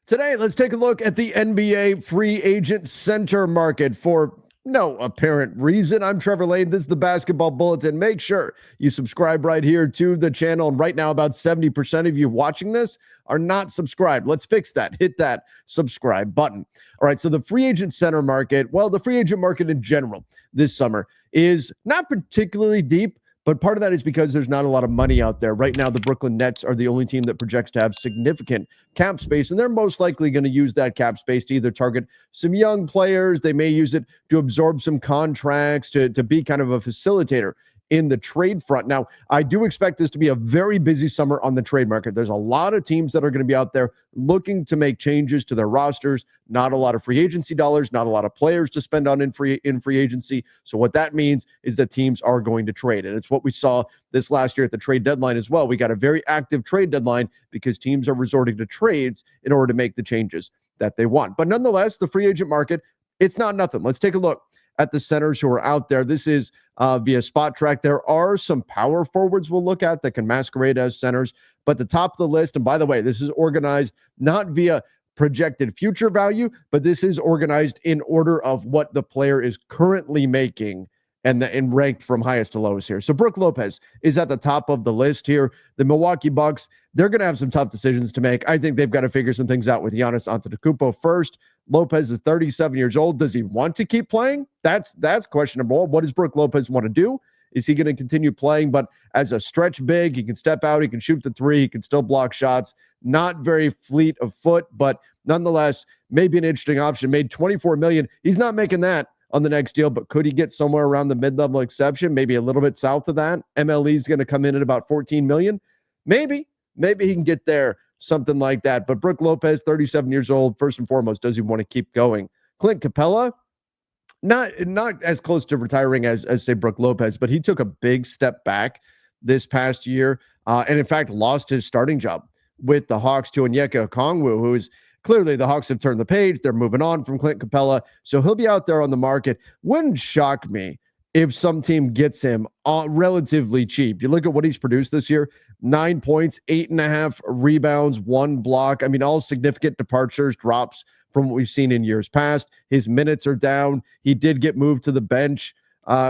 Today, let's take a look at the NBA free agent center market for no apparent reason. I'm Trevor Lane. This is the Basketball Bulletin. Make sure you subscribe right here to the channel. And right now, about 70% of you watching this are not subscribed. Let's fix that. Hit that subscribe button. All right, so the free agent center market, well, the free agent market in general this summer is not particularly deep. But part of that is because there's not a lot of money out there. Right now, the Brooklyn Nets are the only team that projects to have significant cap space, and they're most likely going to use that cap space to either target some young players. They may use it to absorb some contracts, to be kind of a facilitator in the trade front. Now, I do expect this to be a very busy summer on the trade market. There's a lot of teams that are going to be out there looking to make changes to their rosters. Not a lot of free agency dollars, not a lot of players to spend on in free agency. So what that means is that teams are going to trade. And it's what we saw this last year at the trade deadline as well. We got a very active trade deadline because teams are resorting to trades in order to make the changes that they want. But nonetheless, the free agent market, it's not nothing. Let's take a look at the centers who are out there. This is via Spot Track. There are some power forwards we'll look at that can masquerade as centers, but the top of the list, and by the way, this is organized not via projected future value, but this is organized in order of what the player is currently making and ranked from highest to lowest here. So Brook Lopez is at the top of the list here. The Milwaukee Bucks, they're going to have some tough decisions to make. I think they've got to figure some things out with Giannis Antetokounmpo first. Lopez is 37 years old. Does he want to keep playing? That's questionable. What does Brook Lopez want to do? Is he going to continue playing? But as a stretch big, he can step out, he can shoot the three, he can still block shots. Not very fleet of foot, but nonetheless, maybe an interesting option. Made $24 million. He's not making that on the next deal, but could he get somewhere around the mid-level exception, maybe a little bit south of that? MLE is going to come in at about $14 million. Maybe he can get there, something like that. But Brook Lopez, 37 years old, first and foremost, does he want to keep going? Clint Capella, not as close to retiring as say Brook Lopez, but he took a big step back this past year, and in fact lost his starting job with the Hawks to Onyeka Okongwu, who is clearly the Hawks have turned the page. They're moving on from Clint Capella, so he'll be out there on the market. Wouldn't shock me if some team gets him relatively cheap. You look at what he's produced this year: 9 points, 8.5 rebounds, 1 block. I mean, all significant departures, drops from what we've seen in years past. His minutes are down. He did get moved to the bench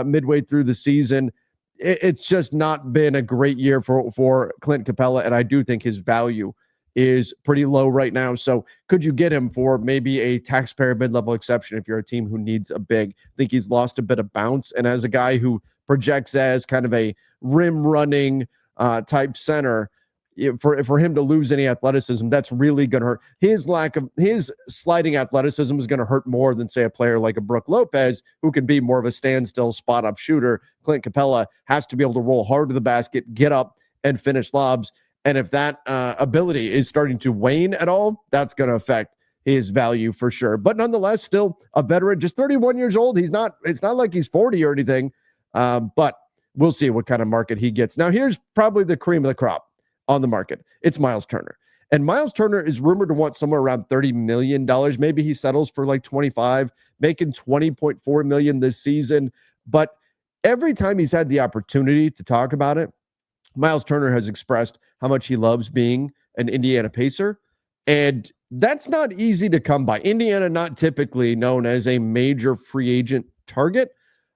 midway through the season. It's just not been a great year for Clint Capella, and I do think his value is pretty low right now. So could you get him for maybe a taxpayer mid-level exception if you're a team who needs a big? I think he's lost a bit of bounce, and as a guy who projects as kind of a rim-running type center, for him to lose any athleticism, that's really going to hurt. His sliding athleticism is going to hurt more than, say, a player like a Brook Lopez, who can be more of a standstill spot-up shooter. Clint Capella has to be able to roll hard to the basket, get up, and finish lobs. And if that ability is starting to wane at all, that's going to affect his value for sure. But nonetheless, still a veteran, just 31 years old. It's not like he's 40 or anything, but we'll see what kind of market he gets. Now, here's probably the cream of the crop on the market. It's Myles Turner. And Myles Turner is rumored to want somewhere around $30 million. Maybe he settles for like 25, making $20.4 million this season. But every time he's had the opportunity to talk about it, Myles Turner has expressed how much he loves being an Indiana Pacer. And that's not easy to come by. Indiana, not typically known as a major free agent target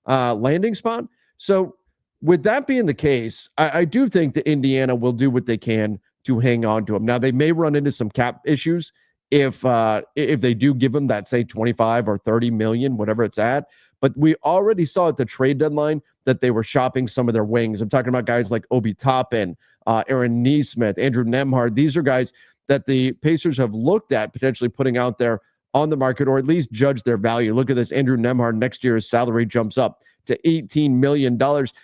landing spot. So with that being the case, I do think that Indiana will do what they can to hang on to him. Now, they may run into some cap issues if they do give him that, say, 25 or 30 million, whatever it's at. But we already saw at the trade deadline that they were shopping some of their wings. I'm talking about guys like Obi Toppin, Aaron Nesmith, Andrew Nembhard. These are guys that the Pacers have looked at potentially putting out there on the market, or at least judge their value. Look at this. Andrew Nembhard, next year his salary jumps up to $18 million.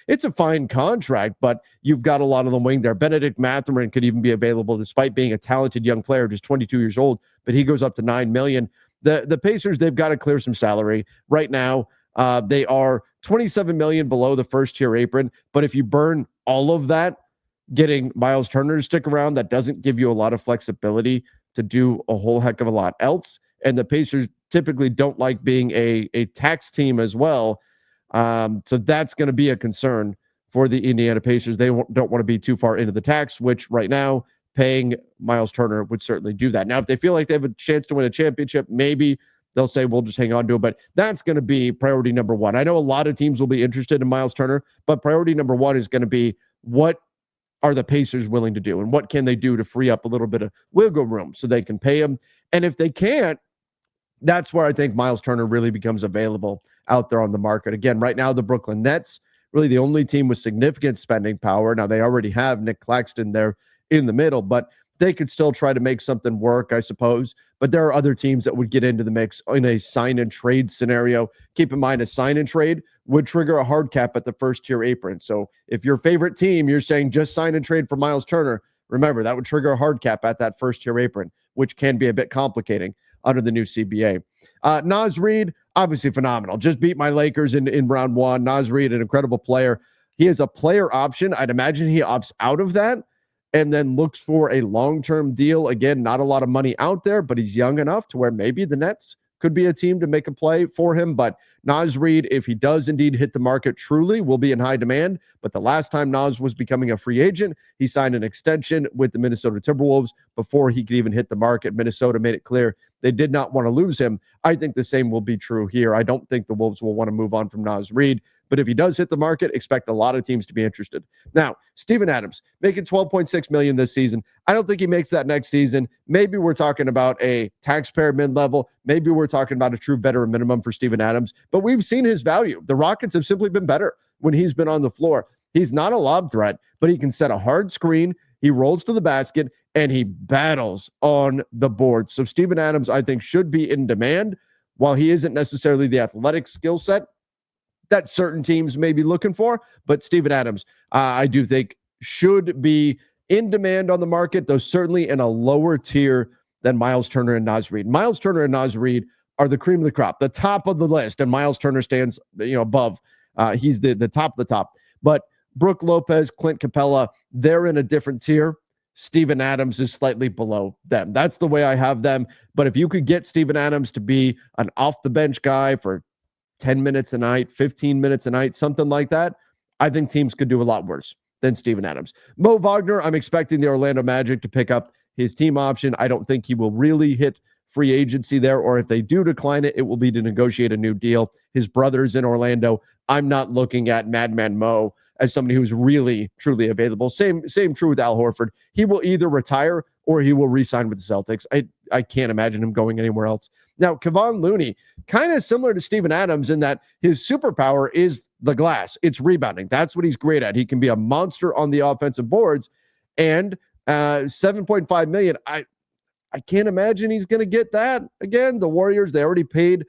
It's a fine contract, but you've got a lot of the wing there. Benedict Mathurin could even be available despite being a talented young player, just 22 years old, but he goes up to $9 million. The Pacers, they've got to clear some salary. Right now, they are $27 million below the first-tier apron, but if you burn all of that, getting Myles Turner to stick around, that doesn't give you a lot of flexibility to do a whole heck of a lot else. And the Pacers typically don't like being a tax team as well. So that's going to be a concern for the Indiana Pacers. They don't want to be too far into the tax, which right now paying Myles Turner would certainly do that. Now, if they feel like they have a chance to win a championship, maybe they'll say, we'll just hang on to it. But that's going to be priority number one. I know a lot of teams will be interested in Myles Turner, but priority number one is going to be, what are the Pacers willing to do? And what can they do to free up a little bit of wiggle room so they can pay him? And if they can't, that's where I think Myles Turner really becomes available out there on the market. Again, right now, the Brooklyn Nets, really the only team with significant spending power. Now, they already have Nick Claxton there in the middle, but they could still try to make something work, I suppose. But there are other teams that would get into the mix in a sign and trade scenario. Keep in mind, a sign and trade would trigger a hard cap at the first tier apron. So if your favorite team, you're saying just sign and trade for Myles Turner, remember that would trigger a hard cap at that first tier apron, which can be a bit complicating under the new CBA. Naz Reid, obviously phenomenal. Just beat my Lakers in round one. Naz Reid, an incredible player. He has a player option. I'd imagine he opts out of that and then looks for a long-term deal. Again, not a lot of money out there, but he's young enough to where maybe the Nets could be a team to make a play for him. But Naz Reid, if he does indeed hit the market truly, will be in high demand. But the last time Naz was becoming a free agent, he signed an extension with the Minnesota Timberwolves before he could even hit the market. Minnesota made it clear they did not want to lose him. I think the same will be true here. I don't think the Wolves will want to move on from Naz Reid, but if he does hit the market, expect a lot of teams to be interested. Now, Steven Adams making $12.6 million this season. I don't think he makes that next season. Maybe we're talking about a taxpayer mid-level. Maybe we're talking about a true veteran minimum for Steven Adams, but we've seen his value. The Rockets have simply been better when he's been on the floor. He's not a lob threat, but he can set a hard screen. He rolls to the basket, and he battles on the board. So Steven Adams, I think, should be in demand. While he isn't necessarily the athletic skill set that certain teams may be looking for, but Steven Adams, I do think, should be in demand on the market, though certainly in a lower tier than Myles Turner and Naz Reid. Myles Turner and Naz Reid are the cream of the crop, the top of the list, and Myles Turner stands, above. He's the top of the top. But Brook Lopez, Clint Capella, they're in a different tier. Steven Adams is slightly below them. That's the way I have them. But if you could get Steven Adams to be an off-the-bench guy for 10 minutes a night, 15 minutes a night, something like that, I think teams could do a lot worse than Steven Adams. Mo Wagner, I'm expecting the Orlando Magic to pick up his team option. I don't think he will really hit free agency there, or if they do decline it, it will be to negotiate a new deal. His brother's in Orlando. I'm not looking at Madman Mo as somebody who's really, truly available. Same true with Al Horford. He will either retire or he will re-sign with the Celtics. I can't imagine him going anywhere else. Now, Kevon Looney, kind of similar to Steven Adams in that his superpower is the glass. It's rebounding. That's what he's great at. He can be a monster on the offensive boards. And $7.5 million, I can't imagine he's going to get that. Again, the Warriors, they already paid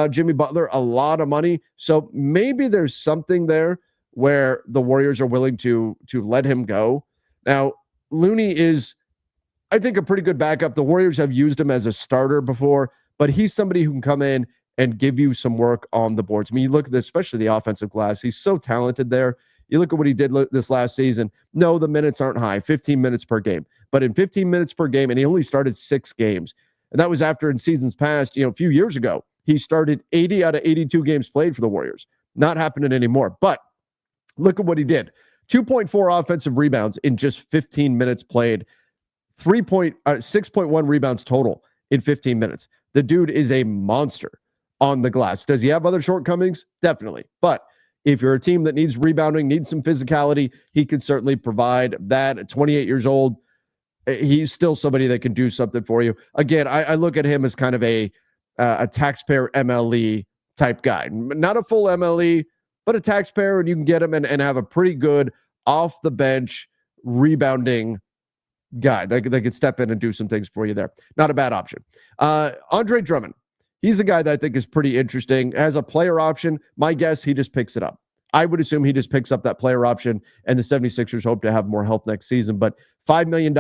Jimmy Butler a lot of money. So maybe there's something there where the Warriors are willing to let him go. Now, Looney is, I think, a pretty good backup. The Warriors have used him as a starter before, but he's somebody who can come in and give you some work on the boards. I mean, you look at this, especially the offensive glass. He's so talented there. You look at what he did this last season. No, the minutes aren't high, 15 minutes per game. But in 15 minutes per game, and he only started 6 games. And that was after in seasons past, a few years ago, he started 80 out of 82 games played for the Warriors. Not happening anymore. But look at what he did. 2.4 offensive rebounds in just 15 minutes played. 6.1 rebounds total in 15 minutes. The dude is a monster on the glass. Does he have other shortcomings? Definitely. But if you're a team that needs rebounding, needs some physicality, he can certainly provide that. At 28 years old, he's still somebody that can do something for you. Again, I look at him as kind of a taxpayer MLE type guy. Not a full MLE, but a taxpayer, and you can get him and have a pretty good off-the-bench rebounding guy that could step in and do some things for you there. Not a bad option. Andre Drummond, he's a guy that I think is pretty interesting. As a player option, my guess, he just picks it up. I would assume he just picks up that player option, and the 76ers hope to have more health next season. But $5 million,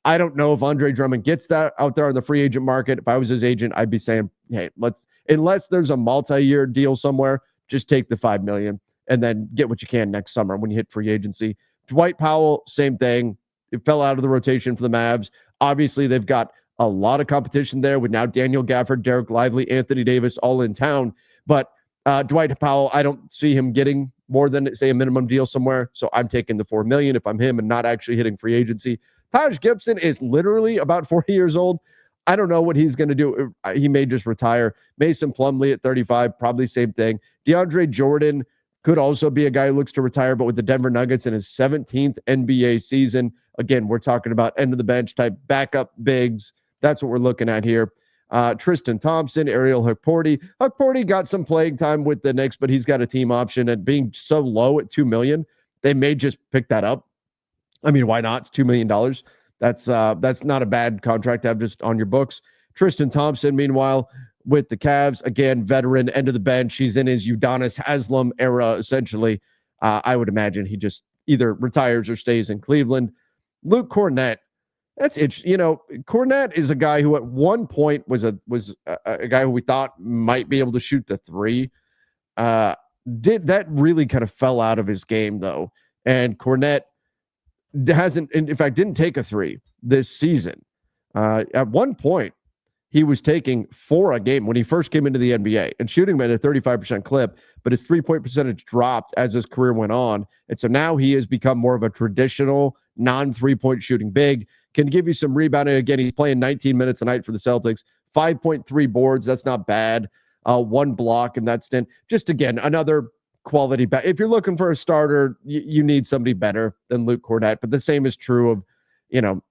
I don't know if Andre Drummond gets that out there on the free agent market. If I was his agent, I'd be saying, hey, unless there's a multi-year deal somewhere, just take the $5 million and then get what you can next summer when you hit free agency. Dwight Powell, same thing. It fell out of the rotation for the Mavs. Obviously, they've got a lot of competition there with now Daniel Gafford, Derek Lively, Anthony Davis all in town. But Dwight Powell, I don't see him getting more than, say, a minimum deal somewhere. So I'm taking the $4 million if I'm him and not actually hitting free agency. Taj Gibson is literally about 40 years old. I don't know what he's going to do. He may just retire. Mason Plumlee at 35, probably same thing. DeAndre Jordan could also be a guy who looks to retire, but with the Denver Nuggets in his 17th NBA season, again, we're talking about end of the bench type backup bigs. That's what we're looking at here. Tristan Thompson, Ariel Hukporti. Hukporti got some playing time with the Knicks, but he's got a team option, and being so low at $2 million, they may just pick that up. I mean, why not? It's $2 million. That's not a bad contract to have just on your books. Tristan Thompson, meanwhile, with the Cavs, again, veteran, end of the bench. He's in his Udonis Haslem era, essentially. I would imagine he just either retires or stays in Cleveland. Luke Cornett, that's it. Cornett is a guy who at one point was a guy who we thought might be able to shoot the three. Did that really kind of fell out of his game, though. And Cornett hasn't, in fact, didn't take a three this season. At one point, he was taking 4 a game when he first came into the NBA and shooting them at a 35% clip, but his 3-point percentage dropped as his career went on. And so now he has become more of a traditional non-3-point shooting big, can give you some rebounding. Again, he's playing 19 minutes a night for the Celtics, 5.3 boards. That's not bad. 1 block in that stint. Just again, another quality back. If you're looking for a starter, you need somebody better than Luke Cornett. But the same is true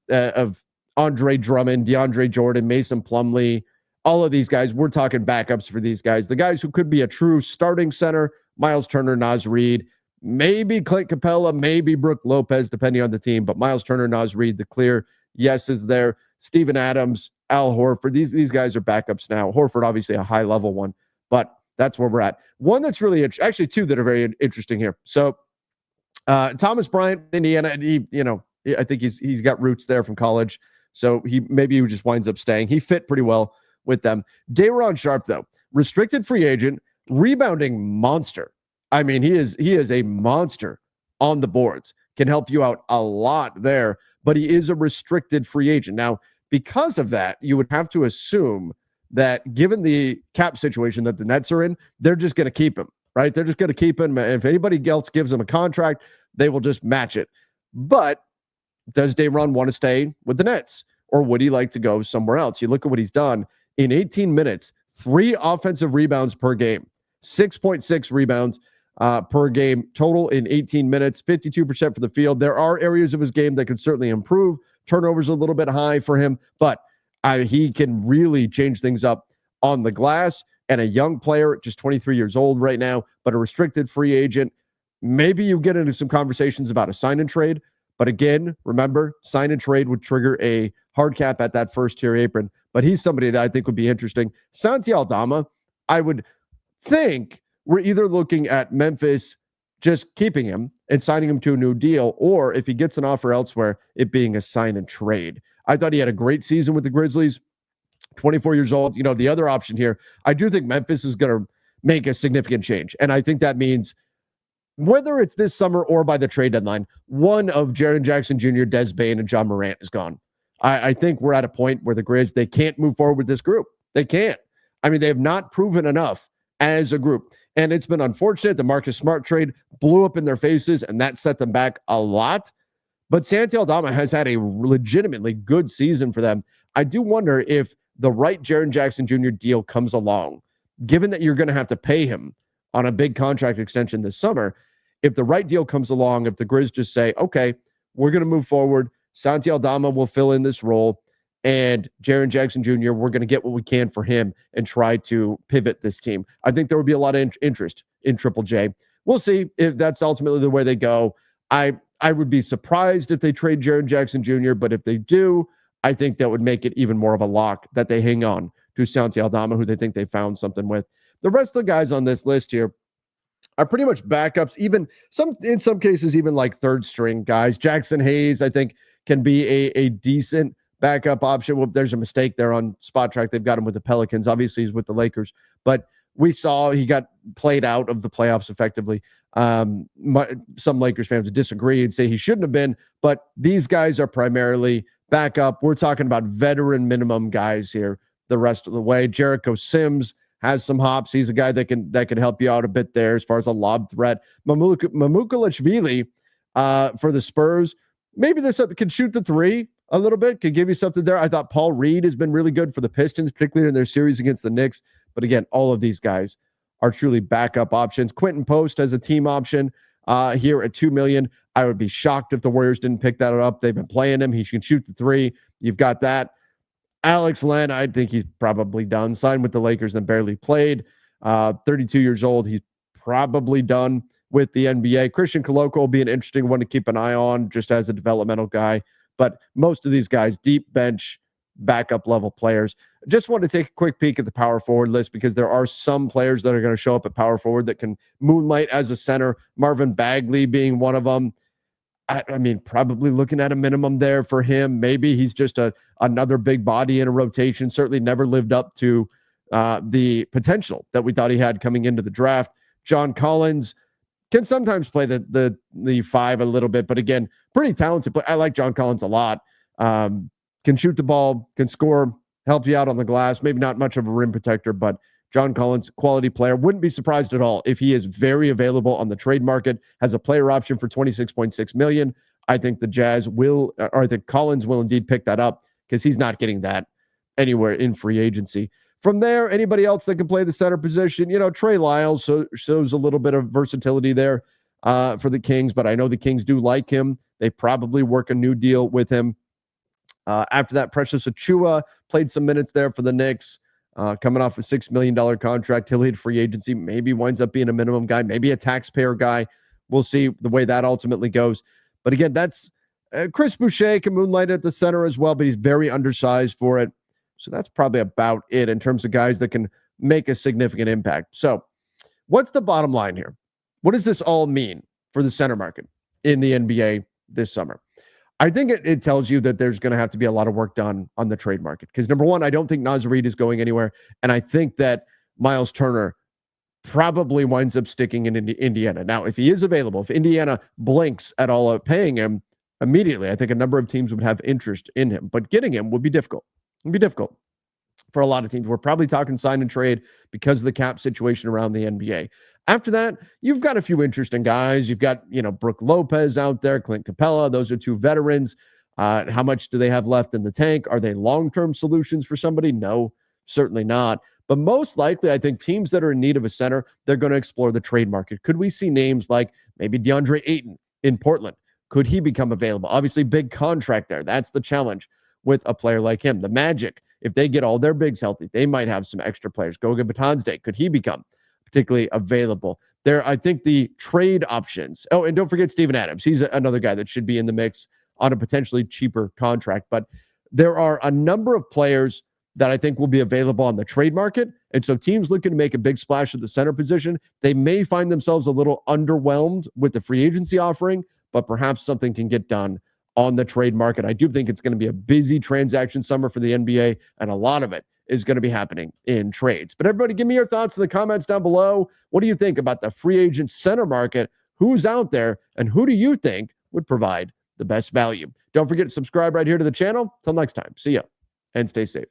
of Andre Drummond, DeAndre Jordan, Mason Plumlee, all of these guys. We're talking backups for these guys. The guys who could be a true starting center: Myles Turner, Naz Reid, maybe Clint Capella, maybe Brook Lopez, depending on the team. But Myles Turner, Naz Reid, the clear yes is there. Steven Adams, Al Horford. These guys are backups now. Horford, obviously a high level one, but that's where we're at. One that's really actually 2 that are very interesting here. So Thomas Bryant, Indiana, I think he's got roots there from college. So he just winds up staying. He fit pretty well with them. Day'Ron Sharpe, though, restricted free agent, rebounding monster. I mean, he is a monster on the boards. Can help you out a lot there, but he is a restricted free agent. Now, because of that, you would have to assume that given the cap situation that the Nets are in, they're just going to keep him, right? They're just going to keep him. And if anybody else gives him a contract, they will just match it. But does Day'Ron want to stay with the Nets, or would he like to go somewhere else? You look at what he's done in 18 minutes, 3 offensive rebounds per game, 6.6 rebounds per game total in 18 minutes, 52% for the field. There are areas of his game that can certainly improve. Turnovers a little bit high for him, but he can really change things up on the glass. And a young player, just 23 years old right now, but a restricted free agent. Maybe you get into some conversations about a sign and trade. But again, remember, sign and trade would trigger a hard cap at that first tier apron. But he's somebody that I think would be interesting. Santi Aldama, I would think we're either looking at Memphis just keeping him and signing him to a new deal, or if he gets an offer elsewhere, it being a sign and trade. I thought he had a great season with the Grizzlies, 24 years old. The other option here, I do think Memphis is going to make a significant change. And I think that means whether it's this summer or by the trade deadline, one of Jaren Jackson Jr., Des Bane, and John Morant is gone. I think we're at a point where the Grizz, they can't move forward with this group. They can't. I mean, they have not proven enough as a group. And it's been unfortunate. The Marcus Smart trade blew up in their faces, and that set them back a lot. But Santi Aldama has had a legitimately good season for them. I do wonder if the right Jaren Jackson Jr. deal comes along, given that you're going to have to pay him on a big contract extension this summer. If the right deal comes along, if the Grizz just say, okay, we're going to move forward, Santi Aldama will fill in this role, and Jaren Jackson Jr., we're going to get what we can for him and try to pivot this team. I think there would be a lot of interest in Triple J. We'll see if that's ultimately the way they go. I would be surprised if they trade Jaren Jackson Jr., but if they do, I think that would make it even more of a lock that they hang on to Santi Aldama, who they think they found something with. The rest of the guys on this list here are pretty much backups, even in some cases, even like third string guys. Jackson Hayes, I think, can be a decent backup option. Well, there's a mistake there on Spot Track. They've got him with the Pelicans. Obviously, he's with the Lakers, but we saw he got played out of the playoffs effectively. Some Lakers fans disagree and say he shouldn't have been, but these guys are primarily backup. We're talking about veteran minimum guys here the rest of the way. Jericho Sims has some hops. He's a guy that can help you out a bit there as far as a lob threat. Mamukelashvili for the Spurs. Maybe this can shoot the three. a little bit, could give you something there. I thought Paul Reed has been really good for the Pistons, particularly in their series against the Knicks. But again, all of these guys are truly backup options. Quentin Post as a team option here at $2 million. I would be shocked if the Warriors didn't pick that up. They've been playing him. He can shoot the three. You've got that. Alex Len, I think he's probably done. Signed with the Lakers and barely played. 32 years old. He's probably done with the NBA. Christian Koloko will be an interesting one to keep an eye on just as a developmental guy. But most of these guys, deep bench, backup level players. Just want to take a quick peek at the power forward list because there are some players that are going to show up at power forward that can moonlight as a center. Marvin Bagley being one of them. I mean, probably looking at a minimum there for him. Maybe he's just another big body in a rotation. Certainly never lived up to the potential that we thought he had coming into the draft. John Collins can sometimes play the five a little bit, but again, pretty talented. I like John Collins a lot. Can shoot the ball, can score, help you out on the glass. Maybe not much of a rim protector, but John Collins, quality player. Wouldn't be surprised at all if he is very available on the trade market, has a player option for $26.6 million. I think the Jazz will, or I think Collins will indeed pick that up because he's not getting that anywhere in free agency. From there, anybody else that can play the center position, Trey Lyles shows a little bit of versatility there for the Kings, but I know the Kings do like him. They probably work a new deal with him. After that, Precious Achiuwa played some minutes there for the Knicks. Coming off a $6 million contract, he'll hit free agency, maybe winds up being a minimum guy, maybe a taxpayer guy. We'll see the way that ultimately goes. But again, that's Chris Boucher can moonlight at the center as well, but he's very undersized for it. So that's probably about it in terms of guys that can make a significant impact. So what's the bottom line here? What does this all mean for the center market in the NBA this summer? I think it tells you that there's going to have to be a lot of work done on the trade market. Because number one, I don't think Naz Reid is going anywhere. And I think that Myles Turner probably winds up sticking in Indiana. Now, if he is available, if Indiana blinks at all of paying him immediately, I think a number of teams would have interest in him. But getting him would be difficult. It would be difficult for a lot of teams. We're probably talking sign and trade because of the cap situation around the NBA. After that, you've got a few interesting guys. You've got, Brook Lopez out there, Clint Capella. Those are two veterans. How much do they have left in the tank? Are they long-term solutions for somebody? No, certainly not. But most likely, I think teams that are in need of a center, they're going to explore the trade market. Could we see names like maybe DeAndre Ayton in Portland? Could he become available? Obviously, big contract there. That's the challenge with a player like him. The Magic, if they get all their bigs healthy, they might have some extra players. Goga Batanzde, could he become particularly available there? I think the trade options. Oh, and don't forget Steven Adams. He's another guy that should be in the mix on a potentially cheaper contract. But there are a number of players that I think will be available on the trade market. And so teams looking to make a big splash at the center position, they may find themselves a little underwhelmed with the free agency offering, but perhaps something can get done on the trade market. I do think it's going to be a busy transaction summer for the NBA, and a lot of it is going to be happening in trades. But everybody, give me your thoughts in the comments down below. What do you think about the free agent center market? Who's out there, and who do you think would provide the best value? Don't forget to subscribe right here to the channel. Till next time, see ya, and stay safe.